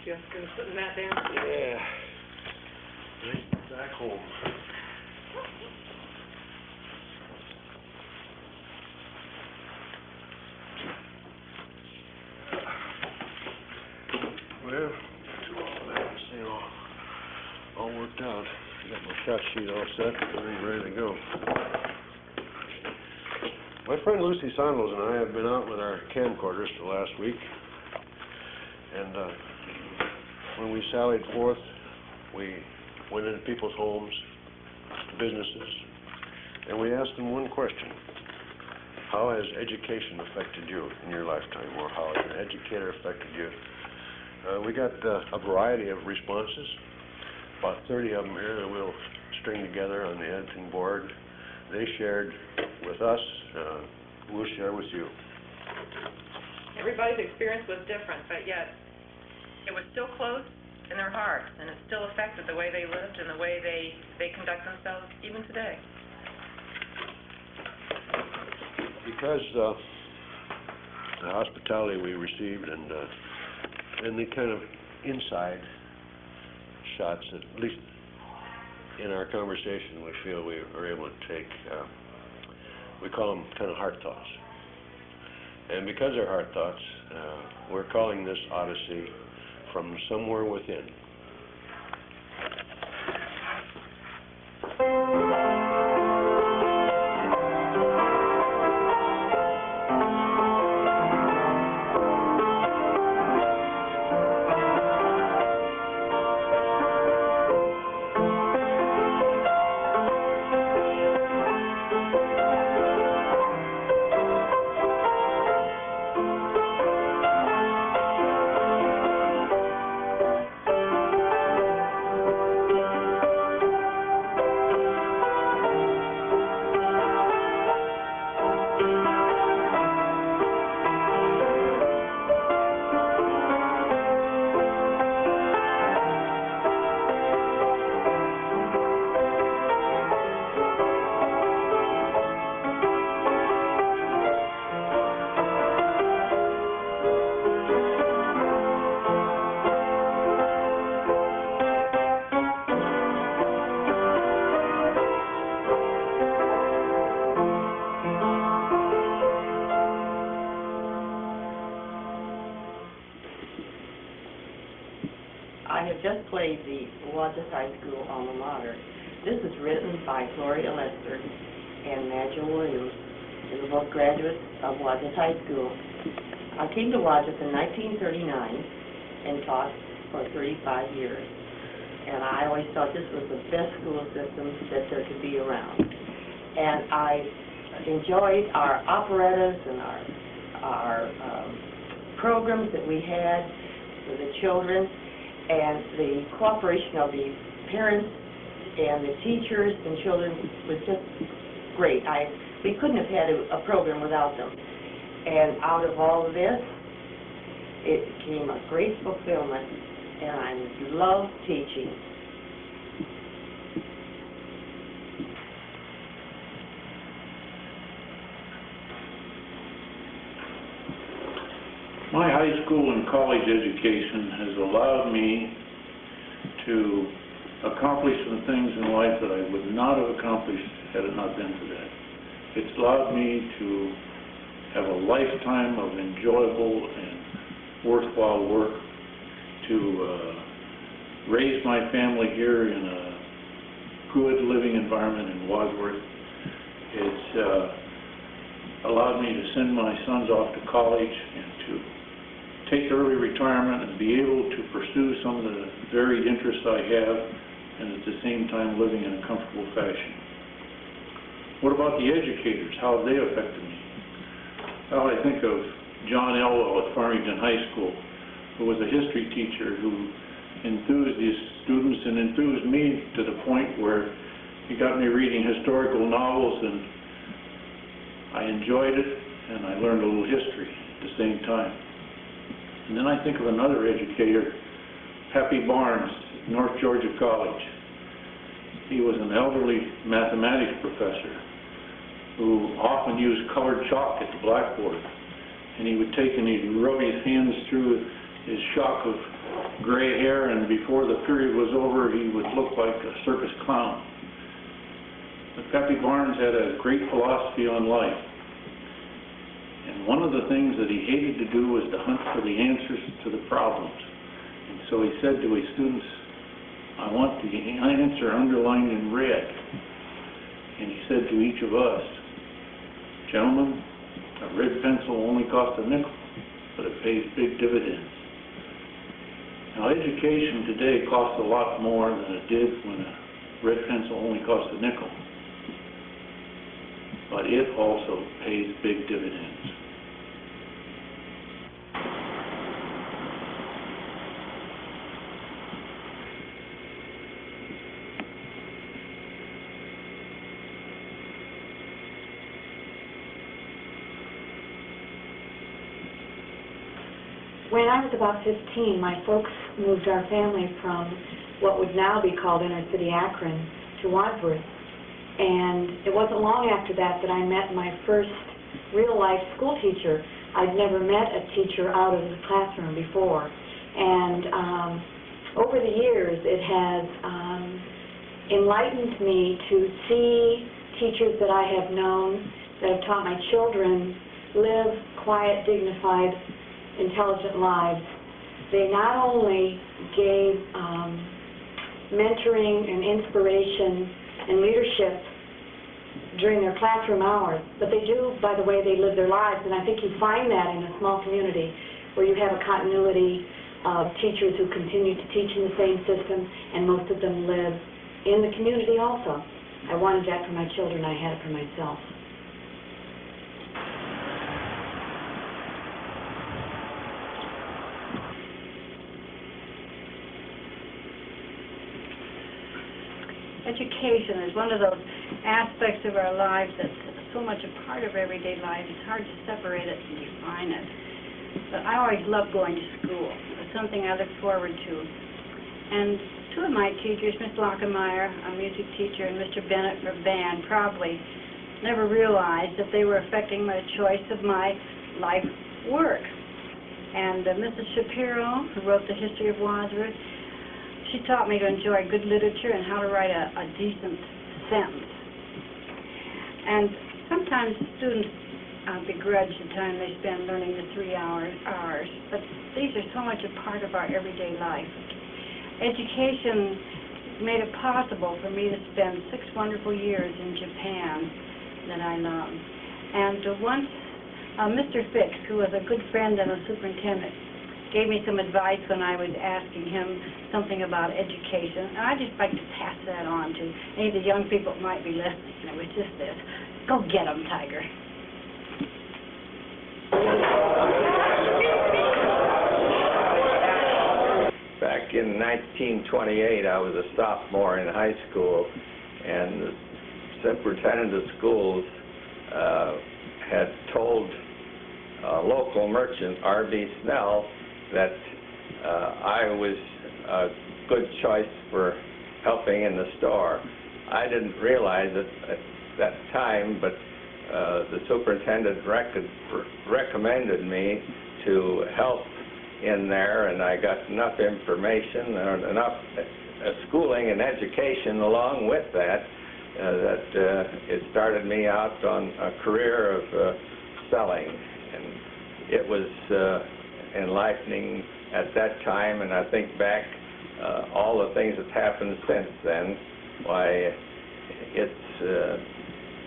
Just gonna put that down? Yeah. Right back home. Well, all worked out. I got my shot sheet all set, everything ready to go. My friend Lucy Sondos and I have been out with our camcorders the last week, and when we sallied forth, we went into people's homes, businesses, and we asked them one question: how has education affected you in your lifetime, or how has an educator affected you? We got a variety of responses, about 30 of them here that we'll string together on the editing board. They shared with us, we'll share with you. Everybody's experience was different, but yet it was still close in their hearts, and it still affected the way they lived and the way they conduct themselves even today. Because the hospitality we received and the kind of inside shots, at least in our conversation, we feel we are able to take, we call them kind of heart thoughts. And because they're heart thoughts, we're calling this Odyssey From Somewhere Within. I have just played the Wadsworth High School alma mater. This is written by Gloria Lester and Madge Williams, and they're both graduates of Wadsworth High School. I came to Wadsworth in 1939 and taught for 35 years. And I always thought this was the best school system that there could be around. And I enjoyed our operettas and our programs that we had for the children, and the cooperation of the parents and the teachers and children was just great. We couldn't have had a program without them. And out of all of this, it came a great fulfillment, and I love teaching. My high school and college education has allowed me to accomplish some things in life that I would not have accomplished had it not been for that. It's allowed me to have a lifetime of enjoyable and worthwhile work, to raise my family here in a good living environment in Wadsworth. It's allowed me to send my sons off to college and to take early retirement and be able to pursue some of the varied interests I have, and at the same time living in a comfortable fashion. What about the educators? How have they affected me? Well, I think of John Elwell at Farmington High School, who was a history teacher who enthused his students and enthused me to the point where he got me reading historical novels, and I enjoyed it, and I learned a little history at the same time. And then I think of another educator, Happy Barnes, at North Georgia College. He was an elderly mathematics professor who often used colored chalk at the blackboard. And he would take and he'd rub his hands through his shock of gray hair, and before the period was over, he would look like a circus clown. But Happy Barnes had a great philosophy on life. And one of the things that he hated to do was to hunt for the answers to the problems. And so he said to his students, I want the answer underlined in red. And he said to each of us, gentlemen, a red pencil only costs a nickel, but it pays big dividends. Now, education today costs a lot more than it did when a red pencil only cost a nickel. But it also pays big dividends. When I was about 15, my folks moved our family from what would now be called inner city Akron to Wadsworth. And it wasn't long after that that I met my first real-life school teacher. I'd never met a teacher out of the classroom before. And over the years, it has enlightened me to see teachers that I have known, that have taught my children, live quiet, dignified, intelligent lives. They not only gave mentoring and inspiration and leadership during their classroom hours, but they do by the way they live their lives. And I think you find that in a small community where you have a continuity of teachers who continue to teach in the same system, and most of them live in the community also. I wanted that for my children. I had it for myself. Education is one of those aspects of our lives that's so much a part of everyday life. It's hard to separate it and define it. But I always loved going to school. It was something I looked forward to. And two of my teachers, Miss Lockemeyer, a music teacher, and Mr. Bennett for band, probably never realized that they were affecting my choice of my life work. And Mrs. Shapiro, who wrote the history of Wadsworth, she taught me to enjoy good literature and how to write a decent sentence. And sometimes students begrudge the time they spend learning the 3 hours, but these are so much a part of our everyday life. Education made it possible for me to spend 6 wonderful years in Japan that I love. And once Mr. Fix, who was a good friend and a superintendent, gave me some advice when I was asking him something about education. And I'd just like to pass that on to any of the young people that might be listening. And it was just this: go get 'em, Tiger. Back in 1928, I was a sophomore in high school, and the superintendent of schools had told a local merchant, R.B. Snell, that I was a good choice for helping in the store. I didn't realize it at that time, but the superintendent recommended me to help in there, and I got enough information and enough schooling and education along with that, it started me out on a career of selling. And it was enlightening at that time, and I think back all the things that's happened since then, why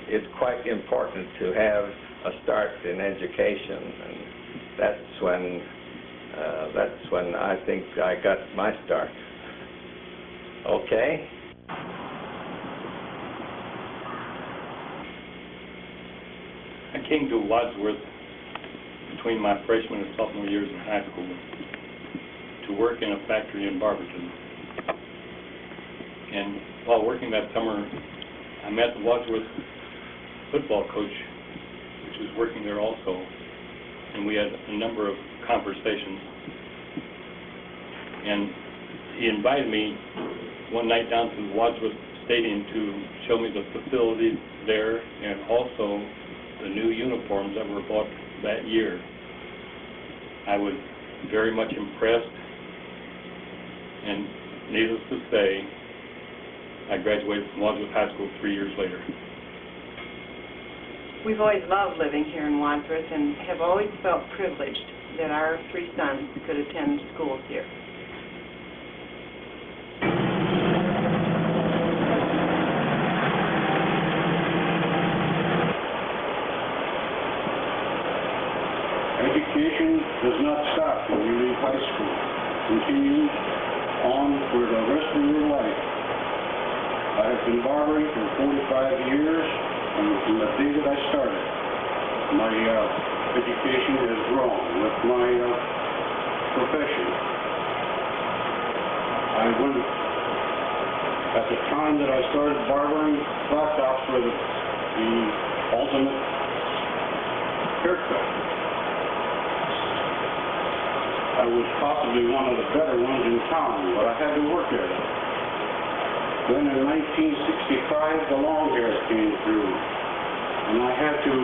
it's quite important to have a start in education, and that's when I think I got my start. Okay? I came to Wadsworth between my freshman and sophomore years in high school to work in a factory in Barberton. And while working that summer, I met the Wadsworth football coach, which was working there also, and we had a number of conversations. And he invited me one night down to the Wadsworth Stadium to show me the facilities there and also the new uniforms that were bought that year. I was very much impressed, and needless to say, I graduated from Wadsworth High School 3 years later. We've always loved living here in Wadsworth and have always felt privileged that our 3 sons could attend schools here. Education does not stop when you leave high school. Continue on for the rest of your life. I have been barbering for 45 years, and from the day that I started, my education has grown with my profession. At the time that I started barbering, flat tops were the ultimate haircut. I was possibly one of the better ones in town, but I had to work at it. Then in 1965, the long hair came through, and I had to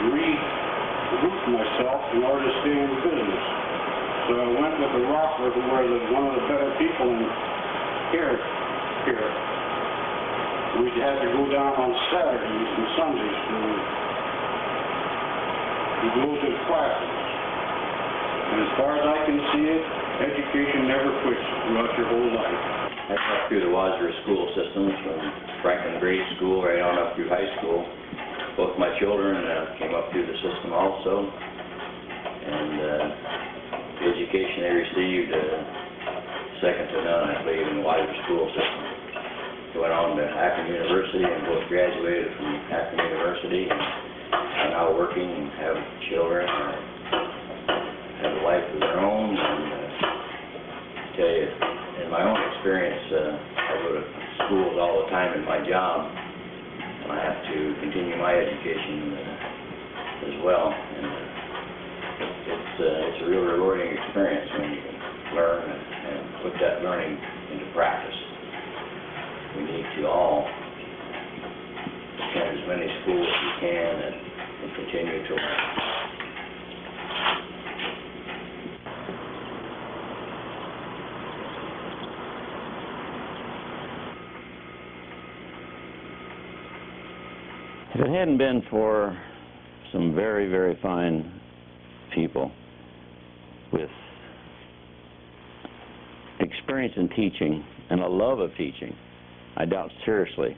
regroup myself in order to stay in business. So I went with the rocker, who were one of the better people in hair here. We had to go down on Saturdays and Sundays to go to the classes. And as far as I can see it, education never quits throughout your whole life. I went through the Wadsworth school systems from Franklin grade school right on up through high school. Both my children came up through the system also. And the education they received, second to none, I believe, in the Wadsworth school system. They went on to Akron University and both graduated from Akron University and are now working and have children. Have a life of their own, and I tell you, in my own experience, I go to schools all the time in my job, and I have to continue my education as well. And it's a real rewarding experience when you can learn and put that learning into practice. We need to all attend as many schools as we can and continue to learn. If it hadn't been for some very, very fine people with experience in teaching and a love of teaching, I doubt seriously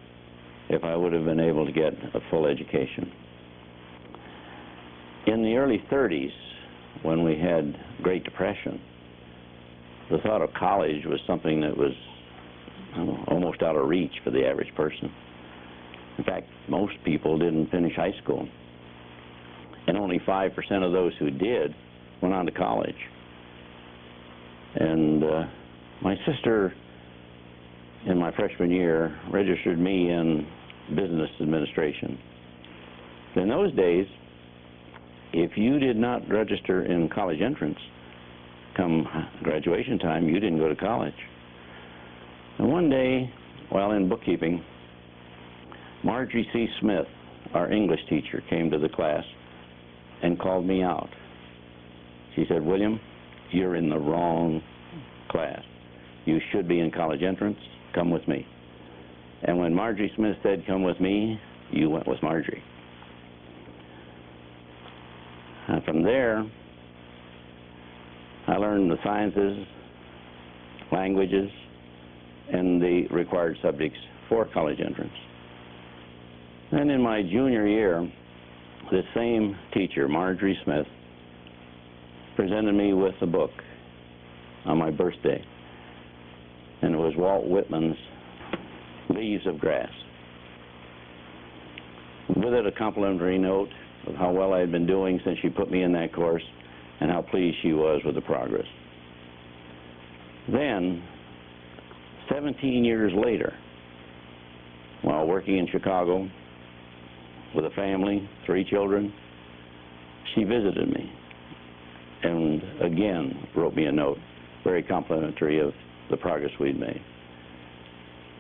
if I would have been able to get a full education. In the early 30s, when we had Great Depression, the thought of college was something that was almost out of reach for the average person. In fact, most people didn't finish high school, and only 5% of those who did went on to college. And my sister, in my freshman year, registered me in business administration. In those days, if you did not register in college entrance, come graduation time, you didn't go to college. And one day, while in bookkeeping, Marjorie C. Smith, our English teacher, came to the class and called me out. She said, "William, you're in the wrong class. You should be in college entrance. Come with me." And when Marjorie Smith said, "Come with me," you went with Marjorie. And from there, I learned the sciences, languages, and the required subjects for college entrance. And in my junior year, this same teacher, Marjorie Smith, presented me with a book on my birthday, and it was Walt Whitman's Leaves of Grass. With it, a complimentary note of how well I had been doing since she put me in that course and how pleased she was with the progress. Then, 17 years later, while working in Chicago with a family, 3 children, she visited me and again wrote me a note, very complimentary of the progress we'd made.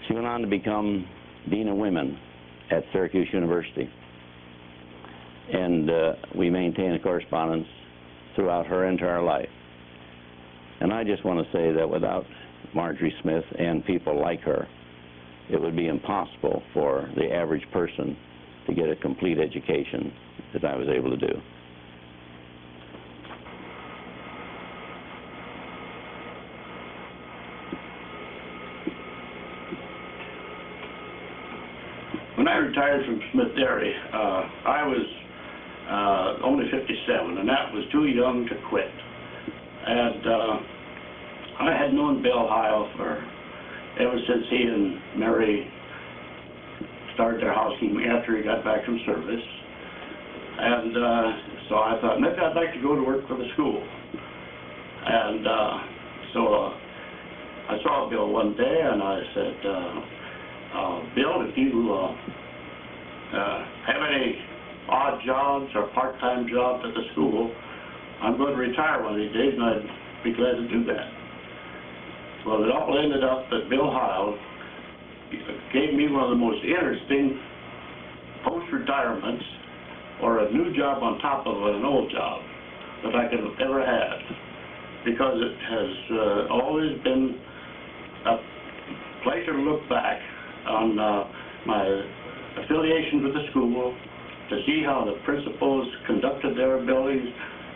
She went on to become Dean of Women at Syracuse University, and we maintained a correspondence throughout her entire life. And I just want to say that without Marjorie Smith and people like her, it would be impossible for the average person to get a complete education that I was able to do. When I retired from Smith Dairy, I was only 57, and that was too young to quit. And I had known Bill Heil ever since he and Mary started their housekeeping after he got back from service. And so I thought, maybe I'd like to go to work for the school. And so I saw Bill one day, and I said, Bill, if you have any odd jobs or part-time jobs at the school, I'm going to retire one of these days, and I'd be glad to do that. Well, it all ended up that Bill Heil gave me one of the most interesting post-retirements, or a new job on top of an old job, that I could have ever had, because it has always been a pleasure to look back on my affiliation with the school, to see how the principals conducted their buildings,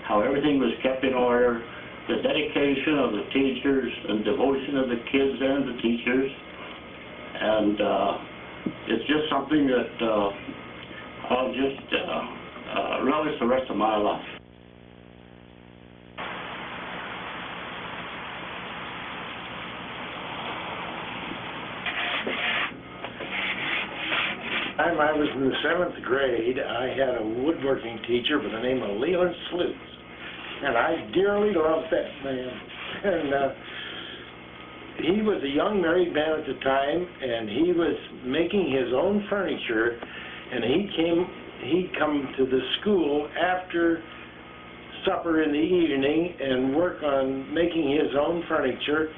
how everything was kept in order, the dedication of the teachers and devotion of the kids and the teachers. And it's just something that I'll just relish the rest of my life. Time I was in the 7th grade, I had a woodworking teacher by the name of Leland Sleuth, and I dearly loved that man. And he was a young married man at the time, and he was making his own furniture, and he'd come to the school after supper in the evening and work on making his own furniture,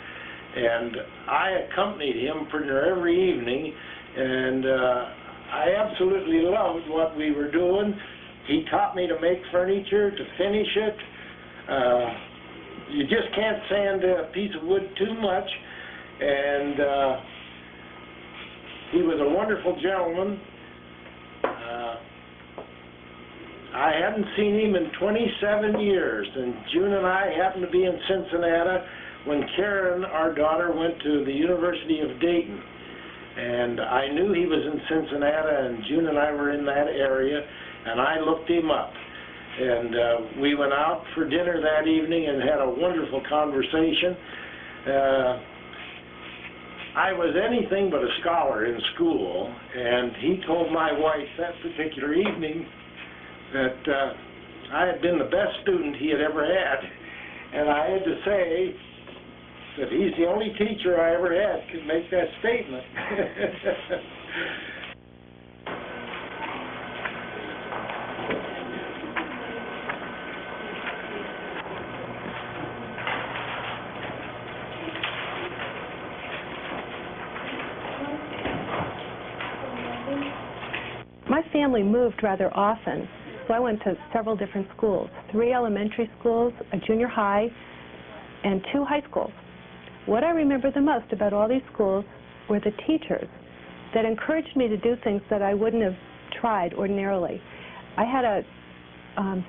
and I accompanied him pretty near every evening, and I absolutely loved what we were doing. He taught me to make furniture, to finish it. You just can't sand a piece of wood too much. And he was a wonderful gentleman. I hadn't seen him in 27 years, and June and I happened to be in Cincinnati when Karen, our daughter, went to the University of Dayton. And I knew he was in Cincinnati, and June and I were in that area, and I looked him up. And we went out for dinner that evening and had a wonderful conversation. I was anything but a scholar in school, and he told my wife that particular evening that I had been the best student he had ever had. And I had to say that he's the only teacher I ever had could make that statement. My family moved rather often, so I went to several different schools, 3 elementary schools, a junior high, and 2 high schools. What I remember the most about all these schools were the teachers that encouraged me to do things that I wouldn't have tried ordinarily. I had a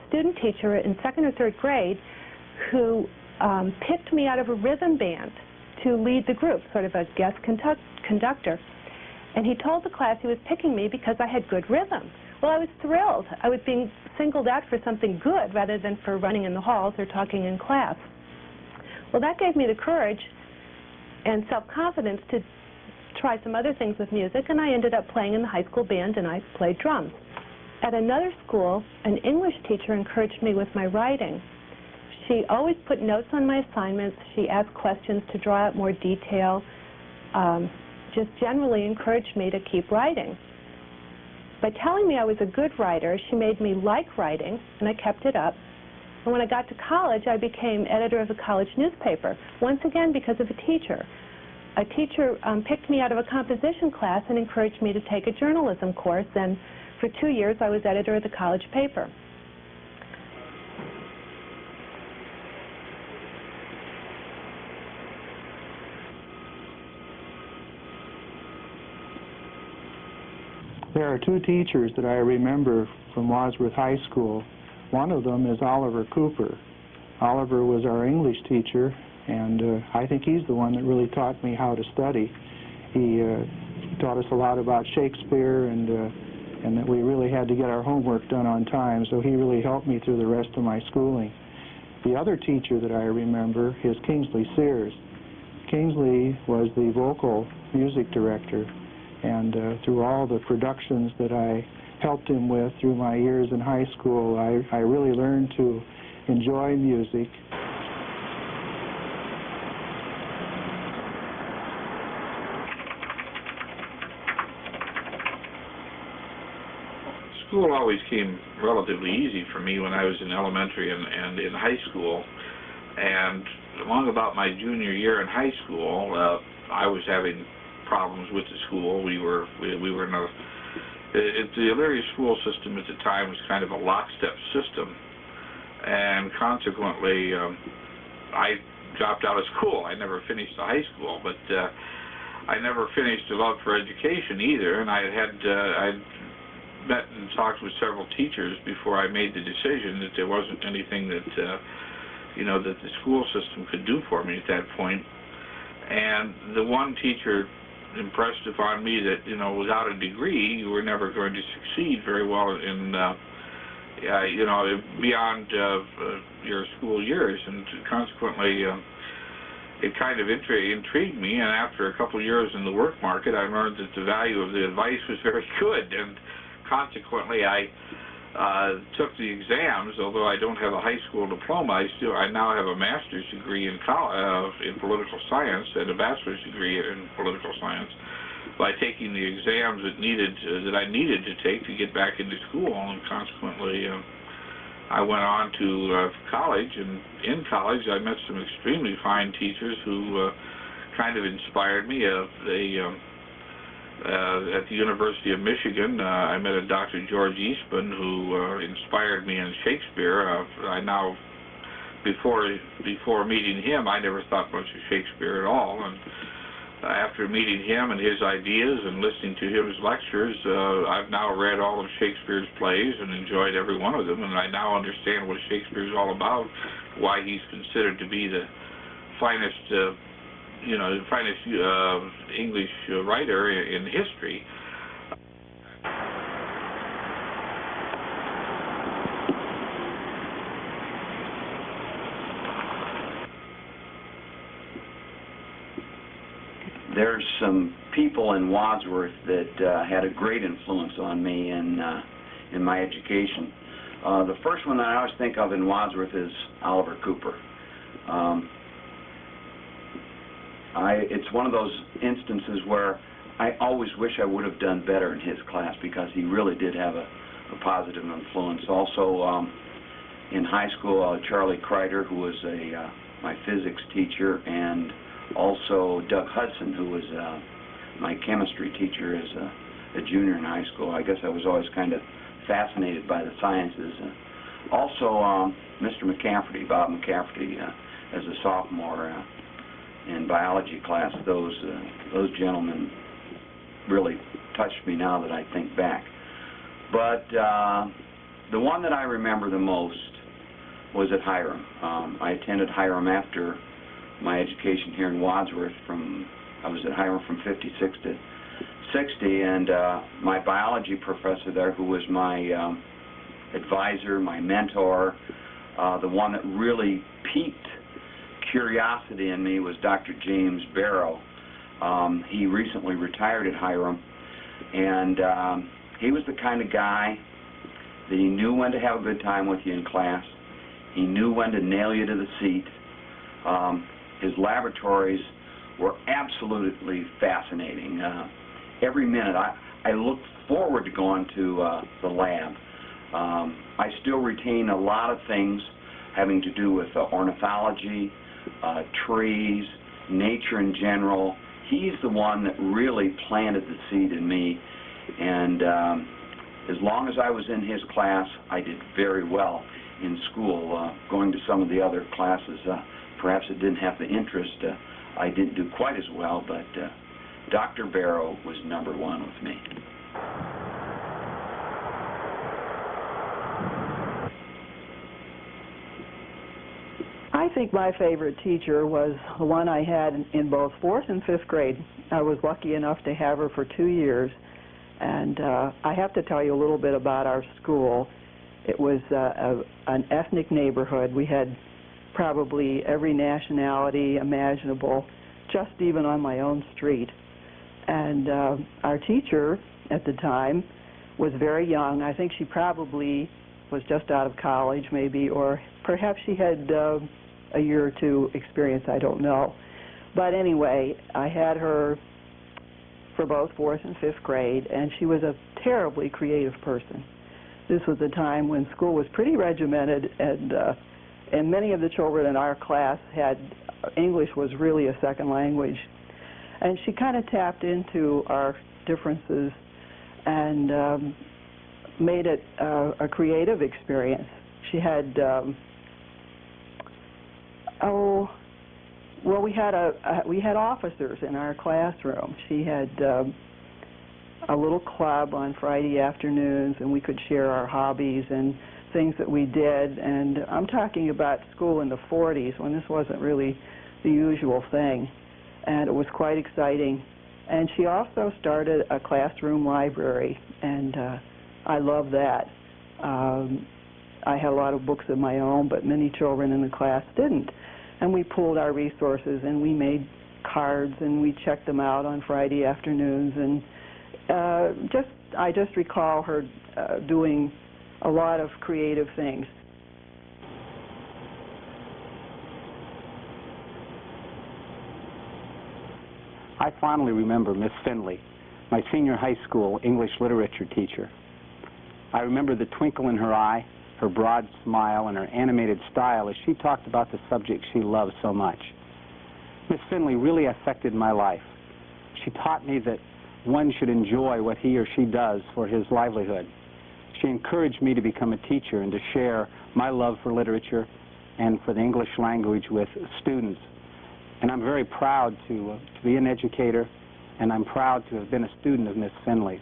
student teacher in 2nd or 3rd grade who picked me out of a rhythm band to lead the group, sort of a guest conductor. And he told the class he was picking me because I had good rhythm. Well, I was thrilled. I was being singled out for something good rather than for running in the halls or talking in class. Well, that gave me the courage and self-confidence to try some other things with music, and I ended up playing in the high school band, and I played drums. At another school, an English teacher encouraged me with my writing. She always put notes on my assignments. She asked questions to draw out more detail, just generally encouraged me to keep writing. By telling me I was a good writer, she made me like writing, and I kept it up. And when I got to college, I became editor of a college newspaper, once again because of a teacher. A teacher picked me out of a composition class and encouraged me to take a journalism course, and for 2 years I was editor of the college paper. There are 2 teachers that I remember from Wadsworth High School. One of them is Oliver Cooper. Oliver was our English teacher, and I think he's the one that really taught me how to study. He taught us a lot about Shakespeare, and that we really had to get our homework done on time, so he really helped me through the rest of my schooling. The other teacher that I remember is Kingsley Sears. Kingsley was the vocal music director, and through all the productions that I helped him with through my years in high school, I really learned to enjoy music. School always came relatively easy for me when I was in elementary and in high school, and along about my junior year in high school, I was having problems with the school. We were in a the Elyria school system at the time was kind of a lockstep system, and consequently I dropped out of school. I never finished the high school, but I never finished the love for education either, and I'd met and talked with several teachers before I made the decision that there wasn't anything that that the school system could do for me at that point. And the one teacher impressed upon me that without a degree you were never going to succeed very well in beyond your school years, and consequently it kind of intrigued me. And after a couple of years in the work market, I learned that the value of the advice was very good, and consequently I took the exams. Although I don't have a high school diploma, I now have a master's degree in political science and a bachelor's degree in political science by taking the exams that I needed to take to get back into school. And consequently I went on to college, and in college I met some extremely fine teachers who kind of inspired me. At the University of Michigan, I met a Dr. George Eastman who inspired me in Shakespeare. Before meeting him, I never thought much of Shakespeare at all, and after meeting him and his ideas and listening to his lectures, I've now read all of Shakespeare's plays and enjoyed every one of them, and I now understand what Shakespeare is all about, why he's considered to be the finest English writer in history. There's some people in Wadsworth that had a great influence on me in my education. The first one that I always think of in Wadsworth is Oliver Cooper. It's one of those instances where I always wish I would have done better in his class, because he really did have a positive influence. Also, in high school, Charlie Kreider, who was my physics teacher, and also Doug Hudson, who was my chemistry teacher as a junior in high school. I guess I was always kind of fascinated by the sciences. Also, Mr. McCafferty, Bob McCafferty, as a sophomore in biology class, those gentlemen really touched me now that I think back. But the one that I remember the most was at Hiram. I attended Hiram after my education here in Wadsworth. I was at Hiram from 56 to 60, and my biology professor there, who was my advisor, my mentor, the one that really piqued curiosity in me was Dr. James Barrow. He recently retired at Hiram, and he was the kind of guy that he knew when to have a good time with you in class. He knew when to nail you to the seat. His laboratories were absolutely fascinating. Every minute, I looked forward to going to the lab. I still retain a lot of things having to do with ornithology, trees, nature in general. He's the one that really planted the seed in me, and as long as I was in his class, I did very well in school. Going to some of the other classes, perhaps it didn't have the interest. I didn't do quite as well, but Dr. Barrow was number one with me. I think my favorite teacher was the one I had in both 4th and 5th grade. I was lucky enough to have her for 2 years, and I have to tell you a little bit about our school. It was an ethnic neighborhood. We had probably every nationality imaginable, just even on my own street. And our teacher at the time was very young. I think she probably was just out of college maybe, or perhaps she had a year or two experience, I don't know. But anyway, I had her for both 4th and 5th grade, and she was a terribly creative person. This was a time when school was pretty regimented, and many of the children in our class had English was really a second language. And she kind of tapped into our differences and made it a creative experience. She had, we had officers in our classroom. She had a little club on Friday afternoons, and we could share our hobbies and things that we did. And I'm talking about school in the 40s, when this wasn't really the usual thing. And it was quite exciting. And she also started a classroom library, and I love that. I had a lot of books of my own, but many children in the class didn't. And we pooled our resources, and we made cards, and we checked them out on Friday afternoons. And I just recall her doing a lot of creative things. I fondly remember Miss Finley, my senior high school English literature teacher. I remember the twinkle in her eye, her broad smile, and her animated style as she talked about the subject she loved so much. Miss Finley really affected my life. She taught me that one should enjoy what he or she does for his livelihood. She encouraged me to become a teacher and to share my love for literature and for the English language with students. And I'm very proud to be an educator, and I'm proud to have been a student of Miss Finley's.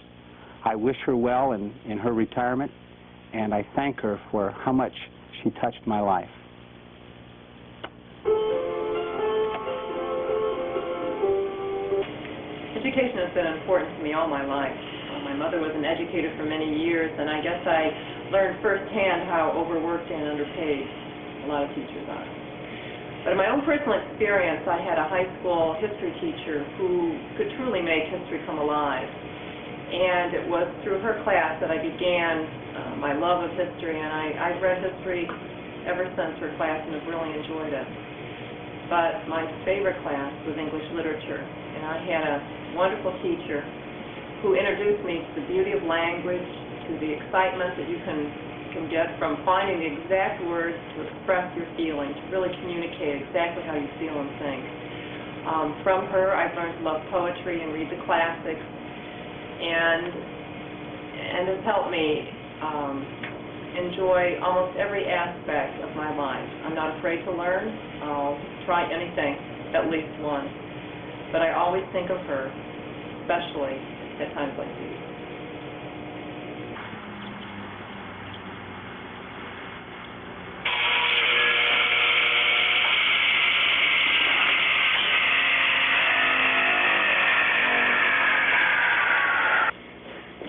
I wish her well in her retirement, and I thank her for how much she touched my life. Education has been important to me all my life. My mother was an educator for many years, and I guess I learned firsthand how overworked and underpaid a lot of teachers are. But in my own personal experience, I had a high school history teacher who could truly make history come alive. And it was through her class that I began my love of history, and I've read history ever since her class and have really enjoyed it. But my favorite class was English literature, and I had a wonderful teacher who introduced me to the beauty of language, to the excitement that you can get from finding the exact words to express your feelings, to really communicate exactly how you feel and think. From her, I've learned to love poetry and read the classics, and has helped me enjoy almost every aspect of my life. I'm not afraid to learn. I'll try anything at least once. But I always think of her, especially at times like these.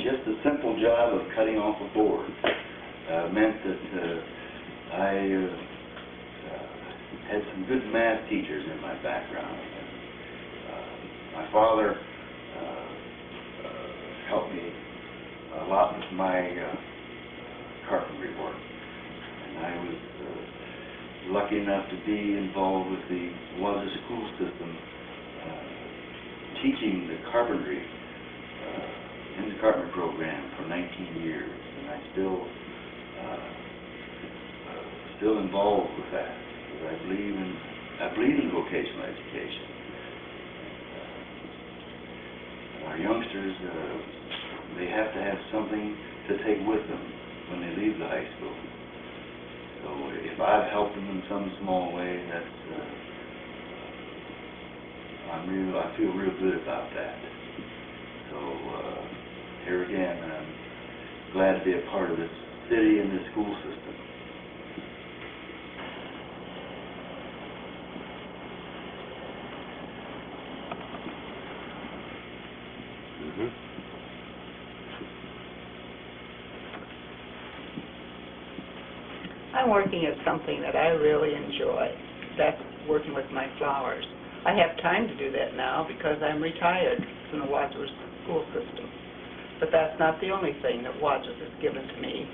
Just the simple job of cutting off a board meant that I had some good math teachers in my background. My father helped me a lot with my carpentry work, and I was lucky enough to be involved with the Wadsworth school system, teaching the carpentry in the carpentry program for 19 years, and I still involved with that, because I believe in vocational education. Our youngsters, they have to have something to take with them when they leave the high school. So if I've helped them in some small way, that's I feel real good about that. So here again, I'm glad to be a part of this city and this school system. I'm working at something that I really enjoy. That's working with my flowers. I have time to do that now because I'm retired from the Wadsworth school system. But that's not the only thing that Wadsworth has given to me.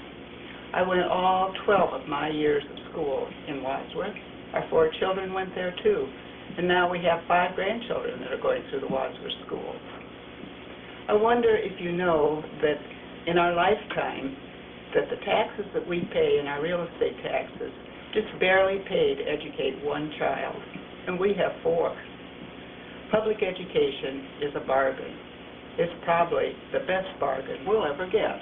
I went all 12 of my years of school in Wadsworth. Our 4 children went there too. And now we have 5 grandchildren that are going through the Wadsworth schools. I wonder if you know that in our lifetime, that the taxes that we pay in our real estate taxes just barely pay to educate 1 child, and we have 4. Public education is a bargain. It's probably the best bargain we'll ever get.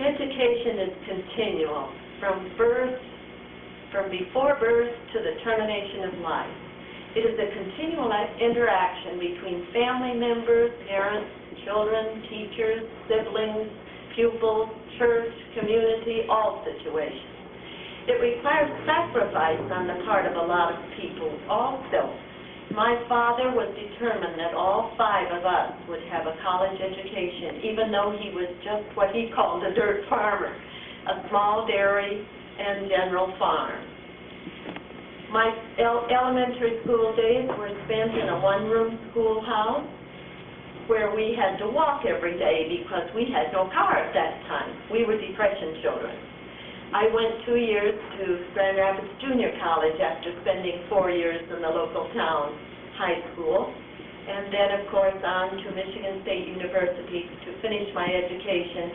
Education is continual, from before birth to the termination of life. It is a continual interaction between family members, parents, children, teachers, siblings, pupils, church, community, all situations. It requires sacrifice on the part of a lot of people also. My father was determined that all 5 of us would have a college education, even though he was just what he called a dirt farmer, a small dairy and general farm. My elementary school days were spent in a 1-room schoolhouse where we had to walk every day because we had no car at that time. We were Depression children. I went 2 years to Grand Rapids Junior College after spending 4 years in the local town high school, and then, of course, on to Michigan State University to finish my education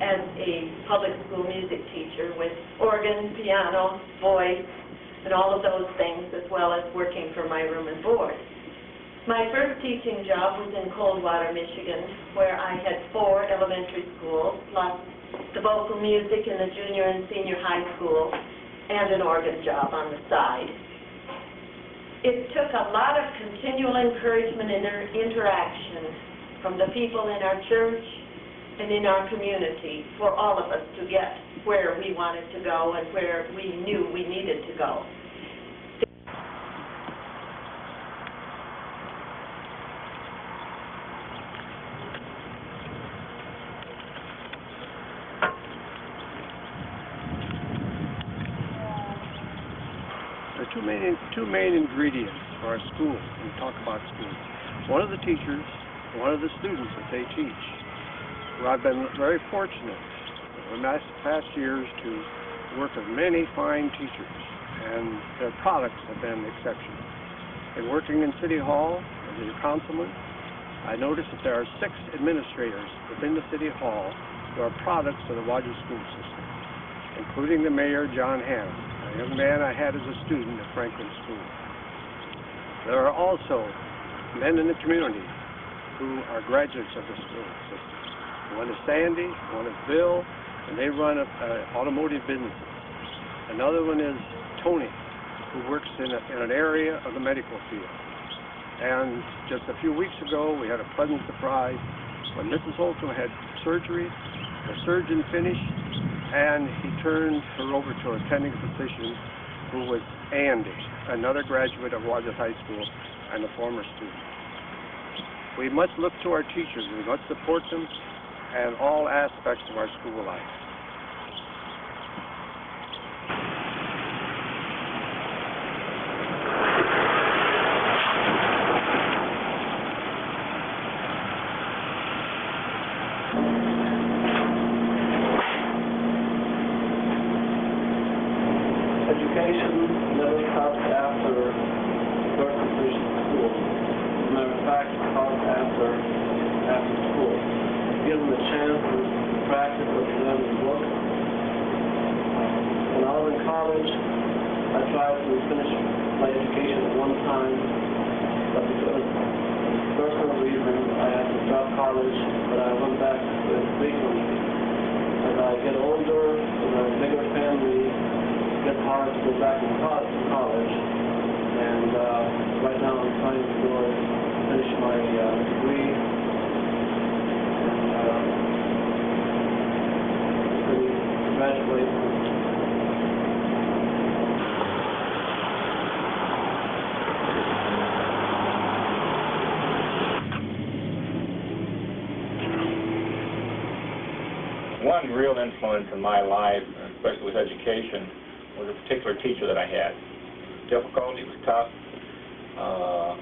as a public school music teacher with organ, piano, voice, and all of those things, as well as working for my room and board. My first teaching job was in Coldwater, Michigan, where I had 4 elementary schools, plus the vocal music in the junior and senior high school, and an organ job on the side. It took a lot of continual encouragement and interaction from the people in our church and in our community for all of us to get where we wanted to go and where we knew we needed to go. There are two main ingredients for our school when we talk about schools. One of the teachers, one of the students that they teach. Well, I've been very fortunate in the past years to work with many fine teachers, and their products have been exceptional. In working in City Hall as a councilman, I noticed that there are 6 administrators within the City Hall who are products of the Wadsworth school system, including the mayor, John Hanna, a young man I had as a student at Franklin School. There are also men in the community who are graduates of the school system. One is Sandy, one is Bill, and they run automotive businesses. Another one is Tony, who works in an area of the medical field. And just a few weeks ago, we had a pleasant surprise when Mrs. Holcomb had surgery. The surgeon finished, and he turned her over to her attending physician, who was Andy, another graduate of Wadsworth High School and a former student. We must look to our teachers. We must support them in all aspects of our school life. Education never stops after your completion of school. As a matter of fact, it stops after school. Give them a chance to practice what you learn in the book. When I was in college, I tried to finish my education at one time, but because of personal reasons, I had to drop college, but I went back to it frequently. As I get older, with a bigger family, it's hard to go back to college, and right now I'm trying to go and finish my degree, and really graduate. One real influence in my life, especially with education, was a particular teacher that I had. Difficult, he was tough.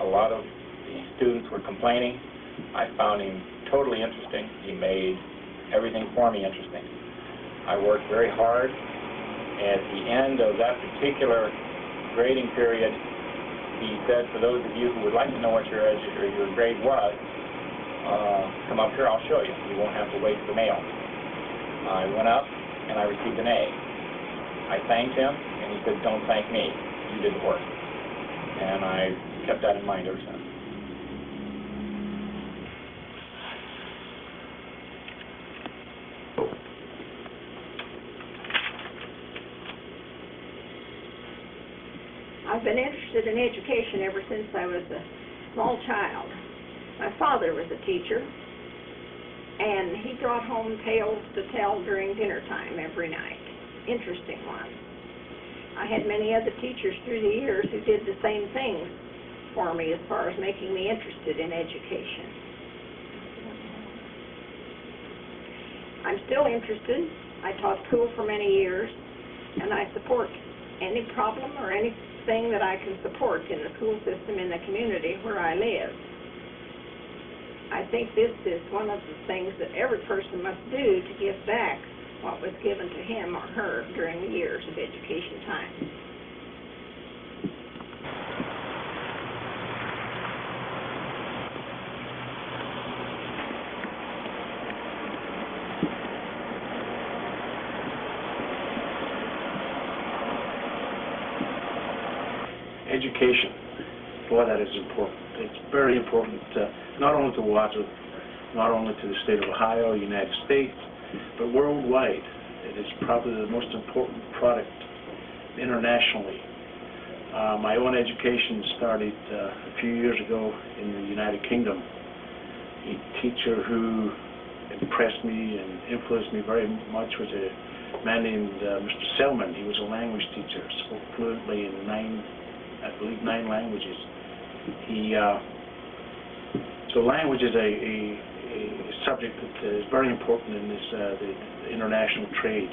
A lot of the students were complaining. I found him totally interesting. He made everything for me interesting. I worked very hard. At the end of that particular grading period, he said, for those of you who would like to know what your grade was, come up here, I'll show you. You won't have to wait for the mail. I went up and I received an A. I thanked him, and he said, don't thank me, you did the work. And I kept that in mind ever since. I've been interested in education ever since I was a small child. My father was a teacher, and he brought home tales to tell during dinner time every night. Interesting ones. I had many other teachers through the years who did the same things for me as far as making me interested in education. I'm still interested. I taught school for many years, and I support any problem or anything that I can support in the school system in the community where I live. I think this is one of the things that every person must do to give back what was given to him or her during the years of education time. Education, boy, that is important. It's very important, not only to Wadsworth, not only to the state of Ohio, United States, but worldwide. It is probably the most important product internationally. My own education started a few years ago in the United Kingdom. A teacher who impressed me and influenced me very much was a man named Mr. Selman. He was a language teacher, spoke fluently in nine languages. So language is a subject that is very important in this the international trade.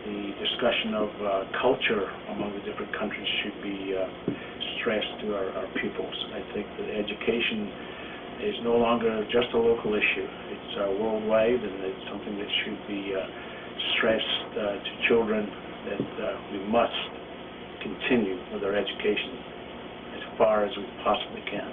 The discussion of culture among the different countries should be stressed to our pupils. I think that education is no longer just a local issue. It's worldwide, and it's something that should be stressed to children that we must continue with our education as far as we possibly can.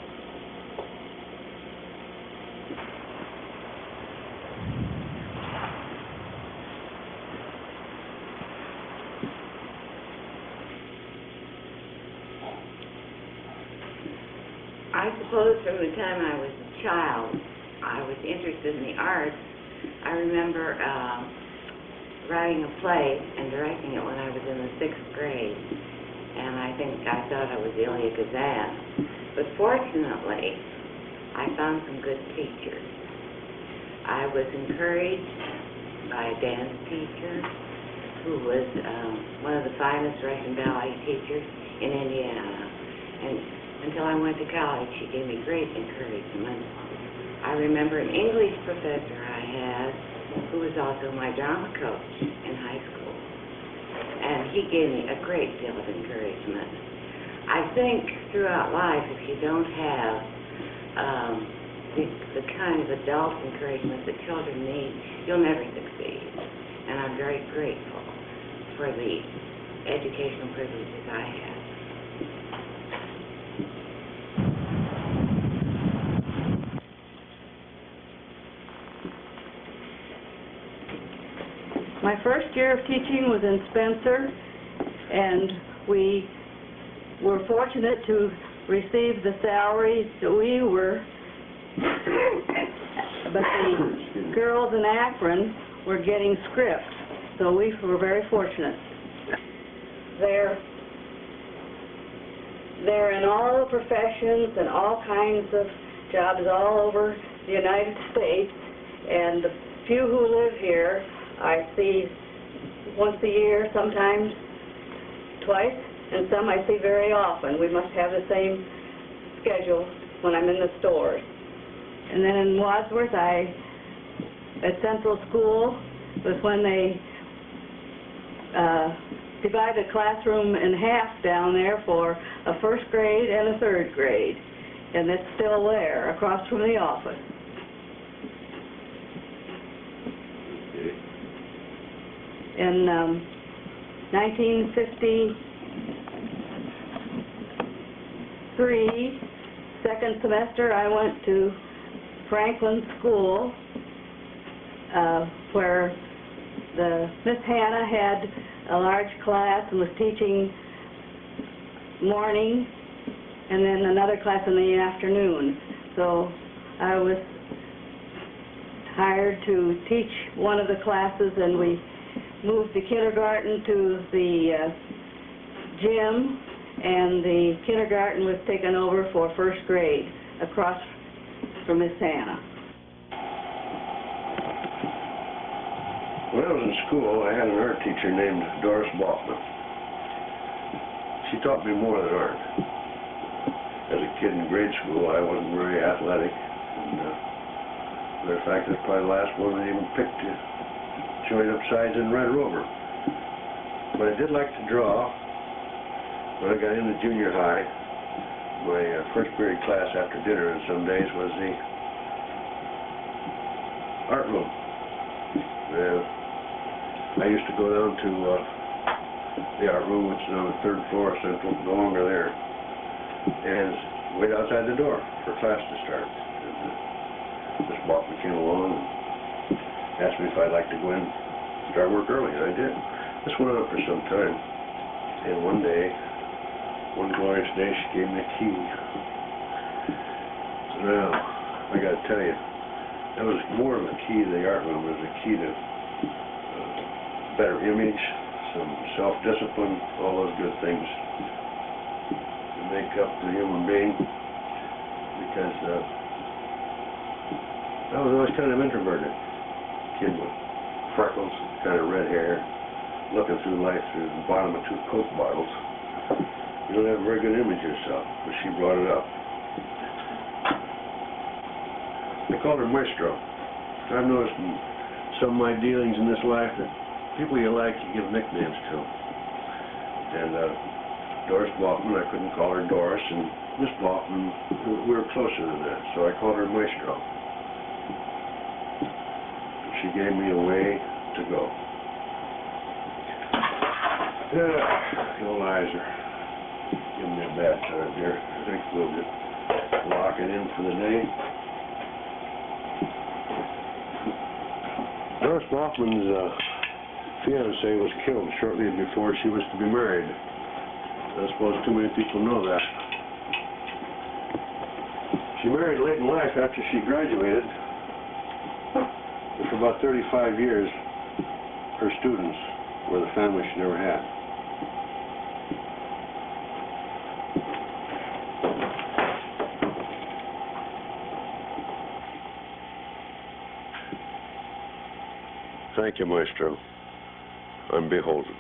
suppose from the time I was a child, I was interested in the arts. I remember writing a play and directing it when I was in the 6th grade, and I think I thought I was Ilya Kazan. But fortunately, I found some good teachers. I was encouraged by a dance teacher who was one of the finest Russian ballet teachers in Indiana. And until I went to college, she gave me great encouragement. I remember an English professor I had who was also my drama coach in high school. And he gave me a great deal of encouragement. I think throughout life, if you don't have the kind of adult encouragement that children need, you'll never succeed. And I'm very grateful for the educational privileges I have. My first year of teaching was in Spencer, and we were fortunate to receive the salary that we were, but the girls in Akron were getting scripts, so we were very fortunate. They're in all the professions and all kinds of jobs all over the United States, and the few who live here I see once a year, sometimes twice, and some I see very often. We must have the same schedule when I'm in the stores. And then in Wadsworth, at Central School was when they divided the classroom in half down there for a 1st grade and a 3rd grade. And it's still there, across from the office. In 1953, 2nd semester, I went to Franklin School, where Miss Hannah had a large class and was teaching morning, and then another class in the afternoon. So I was hired to teach one of the classes, and we moved the kindergarten to the gym, and the kindergarten was taken over for 1st grade across from Miss Hannah. When I was in school, I had an art teacher named Doris Baldwin. She taught me more than art. As a kid in grade school, I wasn't very athletic, and matter of fact, that's probably the last one I even picked to join up sides in Red Rover. But I did like to draw. When I got into junior high, my 1st period class after dinner on some days was the art room. I used to go down to the art room, which is on the 3rd floor of Central, no longer there, and wait outside the door for class to start. And Miss Baldwin came along and asked me if I'd like to go in and start work early, and I did. This went on for some time, and one day, one glorious day, she gave me a key. So now, I gotta tell you, that was more than a key to the art room. It was a key to better image, some self-discipline, all those good things to make up the human being, because I was always kind of introverted. Kid with freckles, kind of red hair, looking through life through the bottom of 2 Coke bottles. You don't have a very good image of yourself, but she brought it up. They called her Maestro. I've noticed in some of my dealings in this life that people you like, you give nicknames to. And Doris Baldwin, I couldn't call her Doris, and Miss Baldwin, we were closer than that, so I called her Maestro. She gave me a way to go. The old eyes are giving me a bad time here. I think we'll just lock it in for the day. Doris Baldwin's fiancé was killed shortly before she was to be married. I suppose too many people know that. She married late in life after she graduated. And for about 35 years, her students were the family she never had. Thank you, Maestro. I'm beholden.